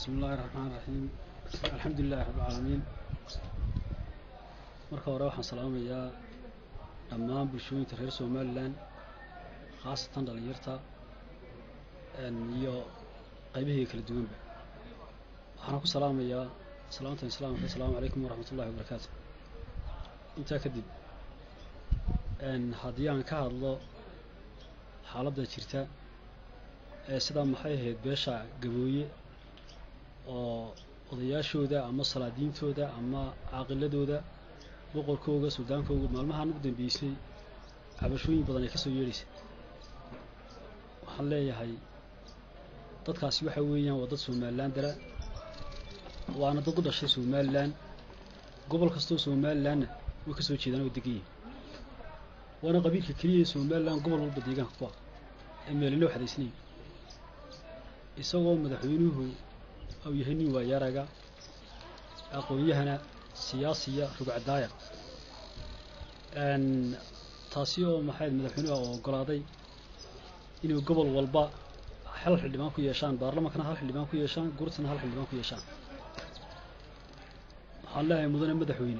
بسم الله الرحمن الرحيم. الحمد لله رب العالمين. marka hore waxaan salaamayaa dhammaan bulshooyinka reer Soomaaliland khaasatan dhalinyarta iyo qaybaha kala duwanba. waxaan ku salaamayaa salaanta islaamka. Assalaamu alaykum wa rahmatullahi wa barakaatuh. inta kadib haddii aan ka hadlo xaaladda jirta sida maxay ahayd beesha Gabooye oo odayaashooda ama salaadiintooda ama aaqiladooda boqorkooda Suudaankooda maalmahan ugu dambeysay cabashooyin badan ay ka soo yeerisay. waxaan leeyahay dadkaasi waxa weeyaan waa dad Soomaaliland dara waana dad u dhashay Soomaaliland gobol kasta oo Soomaaliland way ka soo jeedaan oo degan yihiin waana qabiilka kaliya Soomaaliland gobol walba deegaanka ku ah ee meelino xadeysnay isagoo madaxweynuhu أو يهني ويارجع أقويه هنا سياسية ربع داير أن تاسيو محل مدحونه أو قراضي إنه قبل والباء حل اللي ما كوي يشان بارلما كان حل اللي ما كوي يشان قرصنا حل اللي ما كوي يشان حلا مدن مدحوين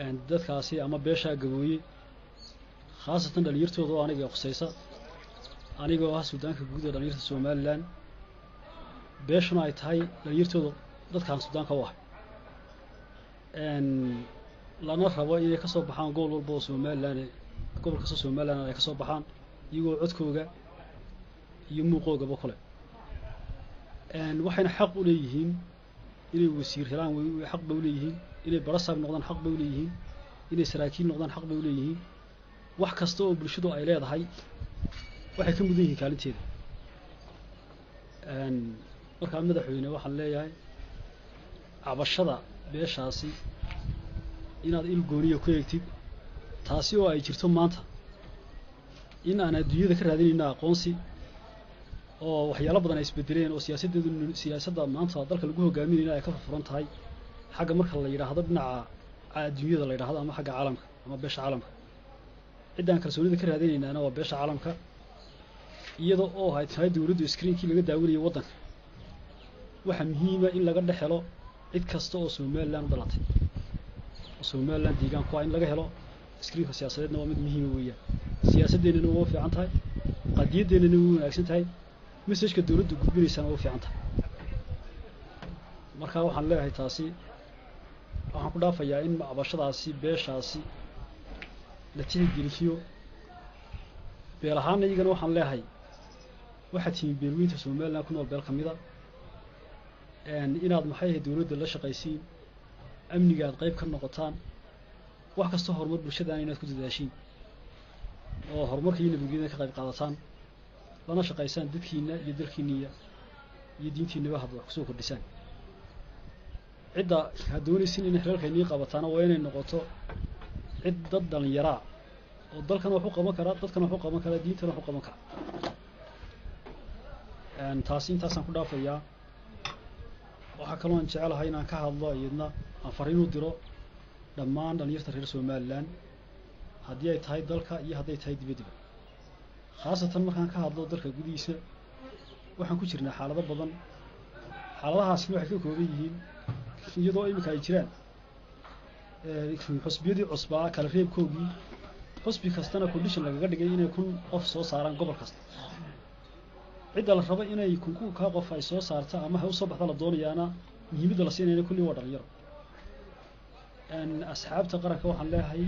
أن ده كاسي أما بيشا قوي خاصة اللي يرتوضوا أنا جا خصيصة أنا جا السودان كجودة اللي يرتوضوا Somaliland beeshuna ay tahay dhalinyartooda dadkan Suudaanka wax lana rabo inay ka soo baxaan gobol walba oo Somaliland gobol kasta Somaliland ay ka soo baxaan iyagoo codkooga iyo muuqoogaba kale waxayna xaq u leeyihiin inay wasiir helaan way xaq u leeyihiin inay barasaab noqdaan xaq u leeyihiin inay saraakiil noqdaan xaq u leeyihiin wax kasta oo bulshadu ay leedahay waxay ka mudan yihiin kaalinteeda marka madaxweyne waxaan leeyahay cabashada beeshaasi inaad il gooniyo ku eegtid taasi oo ay jirto maanta in aan adduunyada ka raadinayna aqoonsi oo waxyaalo badan ay isbedeleen oo siyaasadda maanta dalka lagu hogaaminayna ay ka furan tahay xagga marka la yiraahdo dhinaca adduunyada la yiraahdo ama xagga caalamka ama beesha caalamka cidaan kalsoonida ka raadinayna waa beesha caalamka iyadoo oo ay tahay dawladdu screenkii laga daawanayo waddanka waxa muhiim ah in laga dhaxelo cid kasta oo Somaliland dhalatay oo Somaliland deegaan ku in laga helo screenka siyaasadeedna waa mid muhiim weeyaan siyaasadeedna waa fiican tahay qadiyadeedna waa wanaagsan tahay message-ka dawladdu gudbinaysana waa fiican tahay marka waxaan leeyahay taasi waxaan ku dhaafayaa in cabashadaasi beeshaasi la tixgeliyo beelahaan iyagana waxaan leeyahay waxa tiin beelweynta Somaliland ku nool beel kamida inaad maxay dawladda la shaqaysiin amniga aad qayb ka noqotaan wax kasta horumar bulshada inaad ku dadaashiin oo horumarka iyo nabadgelyada ka qayb qaadataan lana shaqaysaan dadkiina iyo dalkiina iyo diintiina wax ku soo kordhisaan cidda doonaysiin in xeelkeenii qabataan waa inay noqoto cid dad dhalinyaro oo dalkan wax u qaban kara dadkan wax u qaban kara diintana wax u qaban kara taasi intaasaan ku dhaafayaa waxa kale oo aan jecelahay inaan ka hadlo iyadna aan fariin u diro dhammaan dhalinyarta reer Somaliland haddii ay tahay dalka iyo haddii ay tahay dibadda khaasatan markaan ka hadlo dalka gudihiisa waxaan ku jirnaa xaalado badan xaaladahaasi waxay ka kooban yihiin iyadoo imika ay jiraan xusbiyadii cusbaa kala reebkoogii xusbi kastana condition lagaga dhigay inay kun qof soo saaraan gobol kasta cid la rabo inay kunku ka qof ay soo saarta ama ha u soo baxda la doonayaana muhiimada la siinayna kulli waa dhalinyaro asxaabta qaranka waxaan leeyahay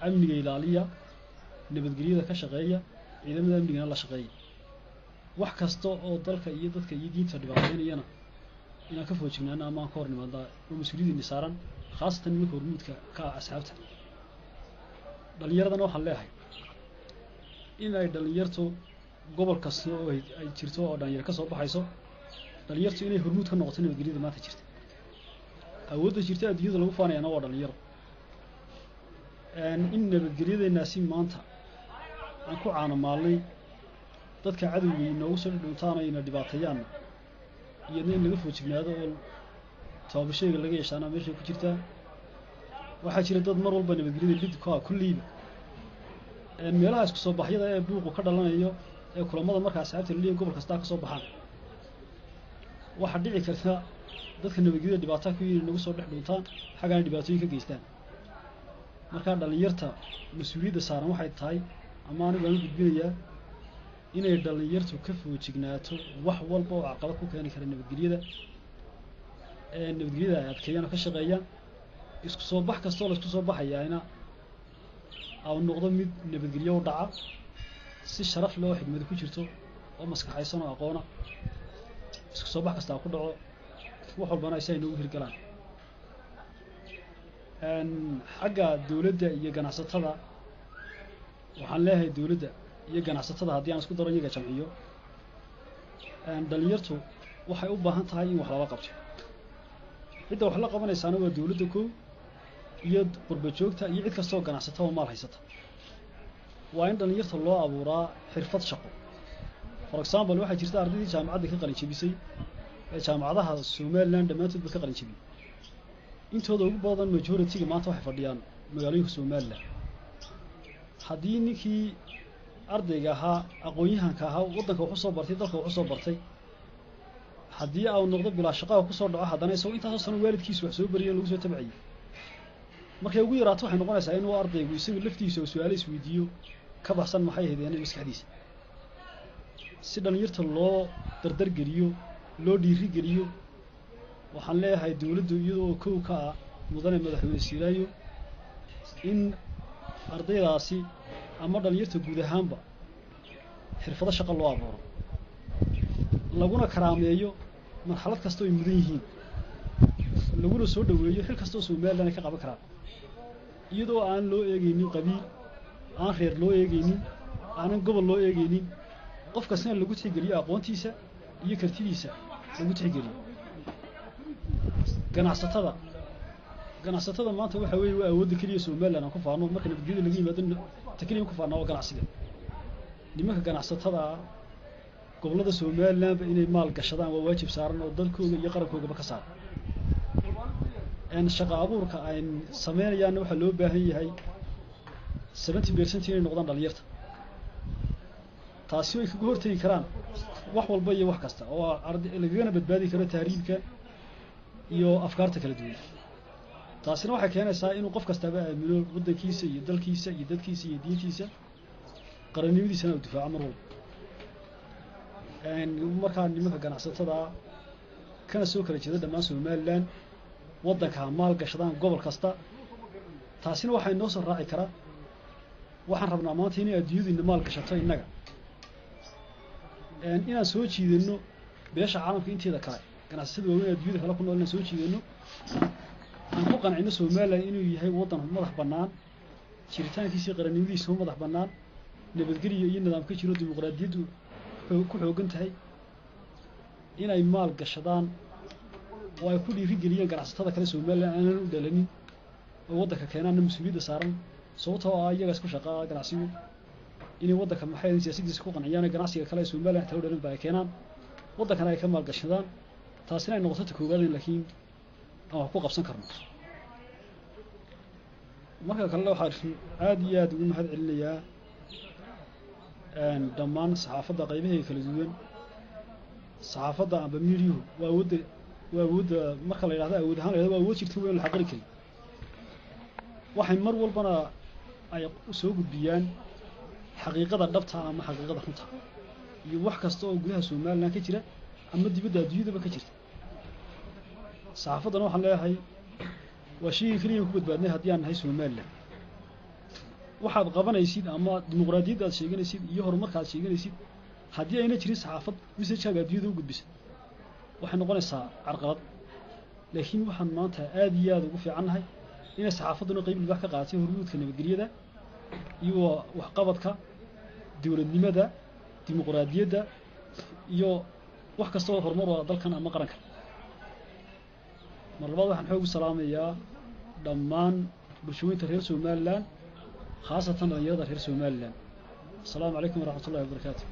amniga ilaaliya nabadgelyada ka shaqeeya ciidamada amniga la shaqeeya wax kasta oo dalka iyo dadka iyo diinta dhibaateynayana inaan ka foojignaano ama aan ka hor nimaadna oo mas'uuliyadda saaran khaasatan ninka hormuudka ka asxaabta dhalinyaradana waxaan leeyahay in ay dhalinyartu gobol kasta oo ay jirto oo dhalinyaro ka soo baxayso dhalinyartu inay hormuud ka noqoto nabadgelyada maanta jirta awoodda jirta adduunyada lagu faanayana waa dhalinyaro in nabadgelyadeenaasi maanta aan ku caanamaalnay dadka cadowga inoogu soo dhuntaan ayna dhibaateeyaan iyadna in laga foojignaado oo taabashayga laga yeeshaana meesha ku jirta waxaa jira dad mar walba nabadgelyada bid ku ah kulliiba meelaha isku soo baxyada ee buuqu ka dhalanayo ee kulamada marka asxaabta leeyahay gobol kasta ka soo baxaan waxa dhici karta dadka nabadgelyada dhibaato ku yihiin nagu soo dhex dhuntaan xagaan dhibaatooyin ka geystaan marka dhalinyarta mas'uuliyadda saaran waxay tahay ama anigu aan gudbinayaa inay dhalinyartu ka foojignaato wax walba oo caqabad ku keeni kara nabadgelyada nabadgelyada ay adkeeyaan ka shaqeeyaan isku soo bax kastoo la isku soo baxayaana aw noqdo mid nabadgelyo u dhaca si sharaf leh oo xigmad ku jirto oo maskaxaysan oo aqoona isku soo bax kasta ku dhaco wax walbana ay inuu hirgalaan xagga dawladda iyo ganacsatada waxaan leeyahay dawladda iyo ganacsatada haddii aan isku daro iyaga jamciyo dhalinyartu waxay u baahan tahay in wax laga qabto cidda wax la qabanaysaana waa dawladda koow iyo qurba joogta iyo cid kastoo ganacsata oo maal haysata waa in dhalinyarta loo abuuraa xirfad shaqo for example waxaa jirta ardaydii jaamacadda ka qalin jebisay ee jaamacadaha Somaliland dhammaantood ka qalin jebiyay intooda ugu badan majority-ga maanta waxay fadhiyaan magaalooyinka Somaliland haddii ninkii ardayga ahaa aqoon-yahanka ahaa waddanka wuxuu soo bartay dalka wuxuu soo bartay haddii uu noqdo bilaa shaqo ku soo dhaco haddana isagoo intaas sano waalidkiisu wax soo bariyay lagu soo tabciyay markay ugu yaraato waxay noqonaysaa inuu ardaygu isagu laftiisa oo su'aalo isweydiiyo ka baxsan maxay ahaydeen maskaxdiisa si dhalinyarta loo dardar geliyo loo dhiiri geliyo waxaan leeyahay dawladdu iyadoo koow ka ah mudane madaxweyne Siiraayo in ardaydaasi ama dhalinyarta guud ahaanba xirfado shaqo loo abuuro laguna karaameeyo marxalad kasta oo ay mudan yihiin laguna soo dhaweeyo xil kasta oo Somaliland ka qaban karaan iyadoo aan loo eegaynin qabiil aan reer loo eegaynin aanan gobol loo eegaynin qof kasta lagu tixgeliyo aqoontiisa iyo kartidiisa lagu tixgeliyo ganacsatada maanta waxa weeye waa awoodda kaliya Somaliland aan ku faano marka nabadgelyada laga yimaado takaliya ku faano ganacsiga nimanka ganacsatada gobolada Somaliland inay maal gashadaan waa waajib saaran oo dalkooda iyo qarankooda ka saaran shaqo abuurka ay sameeyaan waxa loo baahan yahay 70% inay noqdaan dhalinyarta taasi way kaga hortagi karaan wax walba iyo wax kasta oo arday lagana badbaadi karo tahriibka iyo afkaarta kala duwan taasina waxay keenaysaa inuu qof kastaba aamino waddankiisa iyo dalkiisa iyo dadkiisa iyo diintiisa qarannimadiisa uu difaaco mar walba markaa nimanka ganacsatada kana soo kala jeeda dhammaan Somaliland waddanka maal gashadaan gobol kasta taasina waxay noo soo raaci karaa waxaan rabnaa maanta inay adduunyada maal gashato innaga inaan soo jiidano beesha caalamka inteeda kale ganacsatada waaweyn adduunyada kale ku nool inaan soo jiidano aan ku qancino Somaliland inuu yahay waddan madax bannaan jiritaankiisa qarannimadiisa madax bannaan nabadgelyo iyo nidaamka jiro dimuqraadiyaddu ku xoogan tahay inay maal gashadaan oo ay ku dhiiri geliyaan ganacsatada kale Somaliland aanan u dhalanin oo waddanka keenana mas'uuliyadda saaran sababtoo ah iyaga isku shaqaa ganacsigu inay waddanka maxay siyaasadiisa ku qanciyaan ganacsiga kale Somaliland taa u dhalan baa keenaan waddankana ay ka maal gashadaan taasina ay noqoto koowaad laakiin aan wax ku qabsan karno marka kale waxaan aad iyo aad ugu mahad celinayaa dhammaan saxaafadda qaybaha kala duwan saxaafadda amba media waa awoodda marka la yiraahdo awood ahaan waa awood jirta weyn la xaqiri kari waxay mar walbana ay u soo gudbiyaan xaqiiqada dhabta ama xaqiiqada runta iyo wax kasta oo gudaha Somaliland ka jira ama dibadda adduunyada ka jirta saxaafadana waxaan leeyahay waa shay kaliya ku badbaadnay haddii aan nahay Somaliland waxaad qabanaysid ama dimuqraadiyadda aad sheeganaysid iyo horumarka aad sheeganaysid haddii ayna jirin saxaafad message-kaaga adduunyada u gudbisa waxay noqonaysaa carqalad laakiin waxaan maanta aad iyo aad ugu fiicannahay inay saxaafadduna qayb libaax ka qaadatay hormuudka nabadgelyada iyo waxqabadka dawladnimada dimuqraadiyadda iyo wax kasta oo horumar u dalkan ama qaranka mar labaad waxaan xoog u salaamayaa dhammaan bulshooyinka reer Somaliland khaasatan dhalinyarada reer Somaliland. Assalaamu calaykum waraxmatullaahi wabarakaatuh.